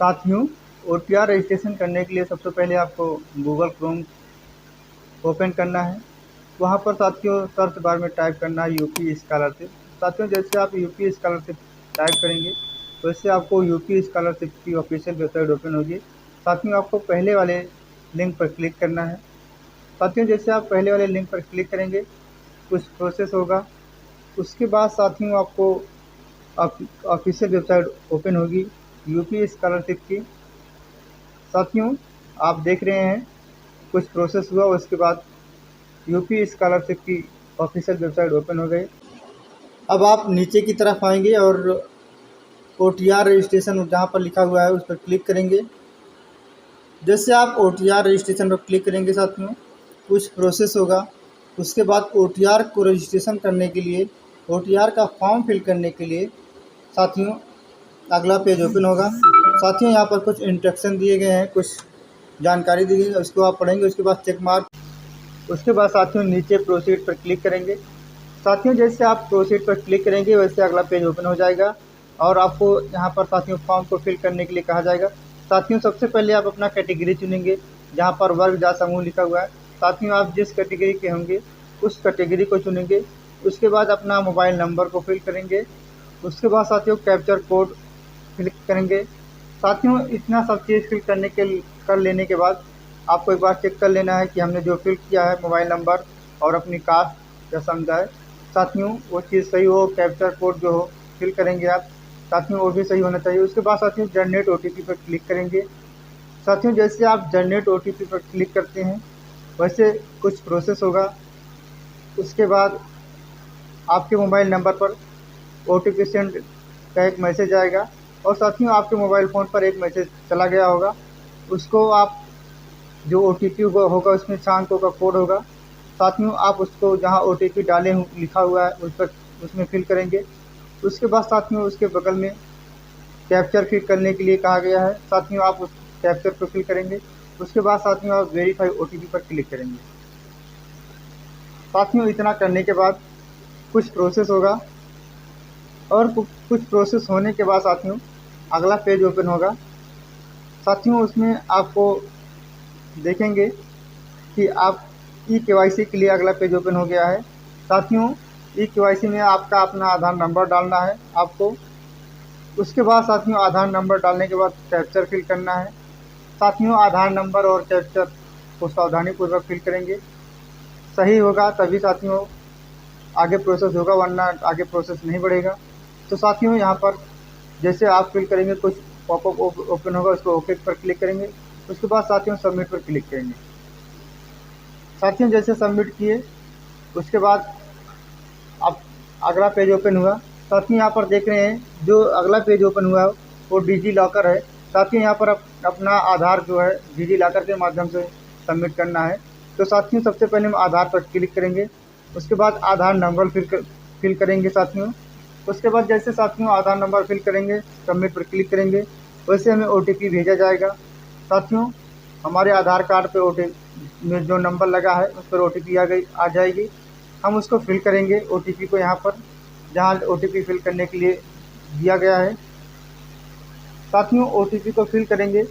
साथियों, OTR registration करने के लिए सबसे पहले आपको गूगल क्रोम ओपन करना है। वहाँ पर साथियों सर्च बार में टाइप करना है यूपी स्कॉलरशिप। साथियों, जैसे आप यूपी स्कॉलरशिप टाइप करेंगे वैसे आपको यूपी स्कॉलरशिप की ऑफिशियल वेबसाइट ओपन होगी। साथियों, आपको पहले वाले लिंक पर क्लिक करना है। साथियों, जैसे आप पहले वाले लिंक पर क्लिक करेंगे कुछ प्रोसेस होगा। उसके बाद साथियों आपको ऑफिशियल वेबसाइट ओपन होगी यूपी स्कॉलरशिप की। साथियों, आप देख रहे हैं कुछ प्रोसेस हुआ, उसके बाद यूपी स्कॉलरशिप की ऑफिशियल वेबसाइट ओपन हो गई। अब आप नीचे की तरफ आएंगे और OTR रजिस्ट्रेशन जहाँ पर लिखा हुआ है उस पर क्लिक करेंगे। जैसे आप OTR रजिस्ट्रेशन पर क्लिक करेंगे साथियों कुछ प्रोसेस होगा। उसके बाद OTR को रजिस्ट्रेशन करने के लिए, OTR का फॉर्म फिल करने के लिए साथियों अगला पेज ओपन होगा। साथियों, यहाँ पर कुछ इंस्ट्रक्शन दिए गए हैं, कुछ जानकारी दी गई है, उसको आप पढ़ेंगे। उसके बाद चेक मार्क, उसके बाद साथियों नीचे प्रोसीड पर क्लिक करेंगे। साथियों, जैसे आप प्रोसीड पर क्लिक करेंगे वैसे अगला पेज ओपन हो जाएगा और आपको यहाँ पर साथियों फॉर्म को फिल करने के लिए कहा जाएगा। साथियों, सबसे पहले आप अपना कैटेगरी चुनेंगे जहाँ पर वर्ग जात समूह लिखा हुआ है। साथियों, आप जिस कैटेगरी के होंगे उस कैटेगरी को चुनेंगे। उसके बाद अपना मोबाइल नंबर को फिल करेंगे। उसके बाद साथियों कैप्चर कोड फिल करेंगे। साथियों, इतना सब चीज़ फिल कर लेने के बाद आपको एक बार चेक कर लेना है कि हमने जो फिल किया है मोबाइल नंबर और अपनी कास्ट या समुदाय, साथियों वो चीज़ सही हो। कैप्चर कोड जो हो फिल करेंगे आप, साथियों वो भी सही होना चाहिए। उसके बाद साथियों जनरेट OTP पर क्लिक करेंगे। साथियों, जैसे आप जनरेट OTP पर क्लिक करते हैं वैसे कुछ प्रोसेस होगा। उसके बाद आपके मोबाइल नंबर पर OTP सेंड का एक मैसेज आएगा और साथियों आपके मोबाइल फ़ोन पर एक मैसेज चला गया होगा। उसको आप जो OTP होगा उसमें 6 अंकों का कोड होगा। साथियों, आप उसको जहाँ OTP डाले लिखा हुआ है उस पर उसमें फिल करेंगे। उसके बाद साथियों उसके बगल में कैप्चर फिल करने के लिए कहा गया है। साथियों, आप उस कैप्चर को फिल करेंगे। उसके बाद साथियों आप वेरीफाई OTP पर क्लिक करेंगे। साथियों, इतना करने के बाद कुछ प्रोसेस होगा और कुछ प्रोसेस होने के बाद साथियों अगला पेज ओपन होगा। साथियों, उसमें आपको देखेंगे कि आप eKYC के लिए अगला पेज ओपन हो गया है। साथियों, eKYC में आपका अपना आधार नंबर डालना है आपको। उसके बाद साथियों आधार नंबर डालने के बाद कैप्चर फिल करना है। साथियों, आधार नंबर और कैप्चर को सावधानीपूर्वक फिल करेंगे। सही होगा तभी साथियों आगे प्रोसेस होगा, वरना आगे प्रोसेस नहीं बढ़ेगा। तो साथियों यहाँ पर जैसे आप फिल करेंगे कुछ पॉपअप ओपन होगा, उसको ओके पर क्लिक करेंगे। उसके बाद साथियों सबमिट पर क्लिक करेंगे। साथियों, जैसे सबमिट किए उसके बाद अब अगला पेज ओपन हुआ। साथियों, यहाँ पर देख रहे हैं जो अगला पेज ओपन हुआ है वो डिजी लॉकर है। साथियों, यहाँ पर अपना आधार जो है डिजी लॉकर के माध्यम से सबमिट करना है। तो साथियों सबसे पहले हम आधार पर क्लिक करेंगे। उसके बाद आधार नंबर फिल करेंगे साथियों। उसके बाद जैसे साथियों आधार नंबर फिल करेंगे सबमिट पर क्लिक करेंगे वैसे हमें OTP भेजा जाएगा। साथियों, हमारे आधार कार्ड पे OTP में जो नंबर लगा है उस पर OTP आ जाएगी। हम उसको फिल करेंगे OTP को यहाँ पर जहाँ OTP फिल करने के लिए दिया गया है। साथियों, OTP को फिल करेंगे।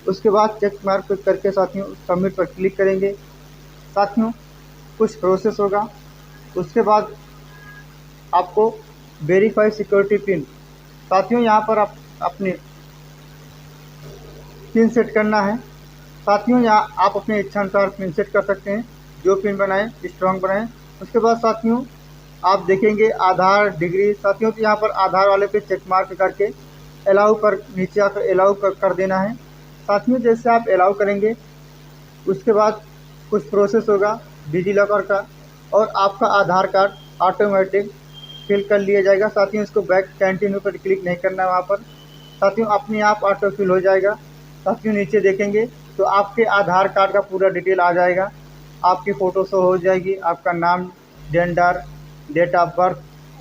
उसके बाद चेक मार्क करके साथियों सबमिट पर क्लिक करेंगे। साथियों, कुछ प्रोसेस होगा। उसके बाद आपको वेरीफाई सिक्योरिटी पिन, साथियों यहाँ पर आप अपनी पिन सेट करना है। साथियों, यहाँ आप अपने इच्छा अनुसार पिन सेट कर सकते हैं, जो पिन बनाएं स्ट्रॉन्ग बनाएं। उसके बाद साथियों आप देखेंगे आधार डिग्री। साथियों, तो यहाँ पर आधार वाले पे चेक मार्क करके अलाउ पर नीचे आकर अलाउ कर देना है। साथियों, जैसे आप अलाउ करेंगे उसके बाद कुछ प्रोसेस होगा डिजी लॉकर का और आपका आधार कार्ड ऑटोमेटिक फिल कर लिया जाएगा। साथियों, इसको बैक कंटिन्यू पर क्लिक नहीं करना है वहाँ पर। साथियों, अपने आप ऑटो फिल हो जाएगा। साथियों, नीचे देखेंगे तो आपके आधार कार्ड का पूरा डिटेल आ जाएगा। आपकी फ़ोटो शो हो जाएगी, आपका नाम, जेंडर, डेट ऑफ बर्थ,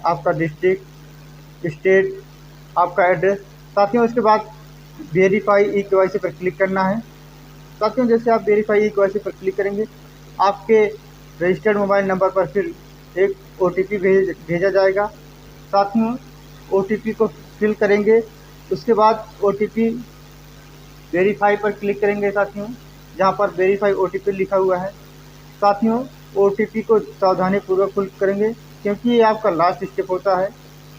आपका डिस्ट्रिक्ट, स्टेट, आपका एड्रेस। साथियों, इसके बाद वेरीफाई eKYC पर क्लिक करना है। साथियों, जैसे आप वेरीफाई eKYC पर क्लिक करेंगे आपके रजिस्टर्ड मोबाइल नंबर पर फिर एक OTP भेजा जाएगा। साथियों, OTP को फिल करेंगे। उसके बाद OTP वेरीफाई पर क्लिक करेंगे साथियों, जहाँ पर वेरीफाई OTP लिखा हुआ है। साथियों OTP को सावधानीपूर्वक फिल करेंगे, क्योंकि ये आपका लास्ट स्टेप होता है।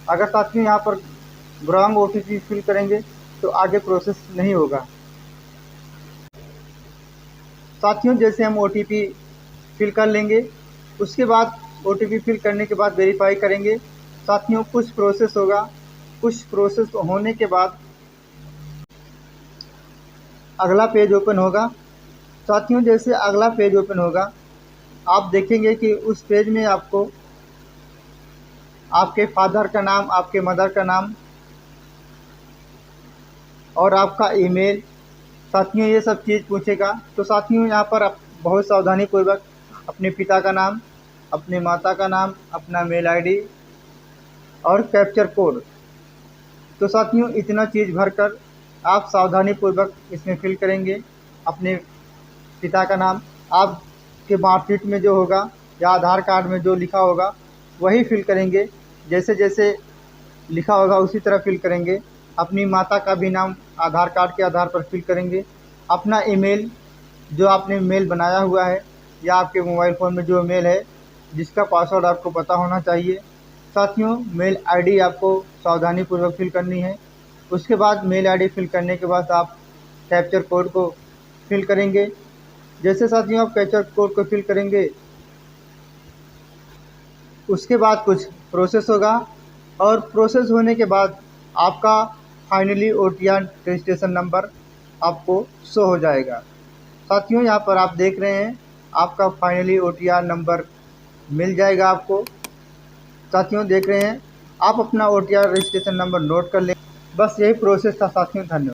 अगर साथियों यहाँ पर रॉन्ग OTP फिल करेंगे तो आगे प्रोसेस नहीं होगा। साथियों जैसे हम OTP फिल कर लेंगे, उसके बाद OTP फिल करने के बाद वेरीफाई करेंगे। साथियों कुछ प्रोसेस होगा, कुछ प्रोसेस होने के बाद अगला पेज ओपन होगा। साथियों जैसे अगला पेज ओपन होगा, आप देखेंगे कि उस पेज में आपको आपके फादर का नाम, आपके मदर का नाम और आपका ईमेल, साथियों ये सब चीज़ पूछेगा। तो साथियों यहाँ पर आप बहुत सावधानीपूर्वक अपने पिता का नाम, अपने माता का नाम, अपना मेल ID और कैप्चर कोड, तो साथियों इतना चीज़ भरकर आप सावधानीपूर्वक इसमें फिल करेंगे। अपने पिता का नाम आपके मार्कशीट में जो होगा या आधार कार्ड में जो लिखा होगा वही फिल करेंगे, जैसे जैसे लिखा होगा उसी तरह फिल करेंगे। अपनी माता का भी नाम आधार कार्ड के आधार पर फिल करेंगे। अपना ईमेल जो आपने मेल बनाया हुआ है या आपके मोबाइल फ़ोन में जो मेल है जिसका पासवर्ड आपको पता होना चाहिए। साथियों मेल ID आपको सावधानीपूर्वक फिल करनी है। उसके बाद मेल ID फिल करने के बाद आप कैप्चर कोड को फिल करेंगे। जैसे साथियों आप कैप्चर कोड को फिल करेंगे, उसके बाद कुछ प्रोसेस होगा और प्रोसेस होने के बाद आपका फाइनली OTR रजिस्ट्रेशन नंबर आपको शो हो जाएगा। साथियों यहाँ पर आप देख रहे हैं आपका फाइनली OTR नंबर मिल जाएगा आपको। साथियों देख रहे हैं, आप अपना OTR रजिस्ट्रेशन नंबर नोट कर लें। बस यही प्रोसेस था साथियों, धन्यवाद।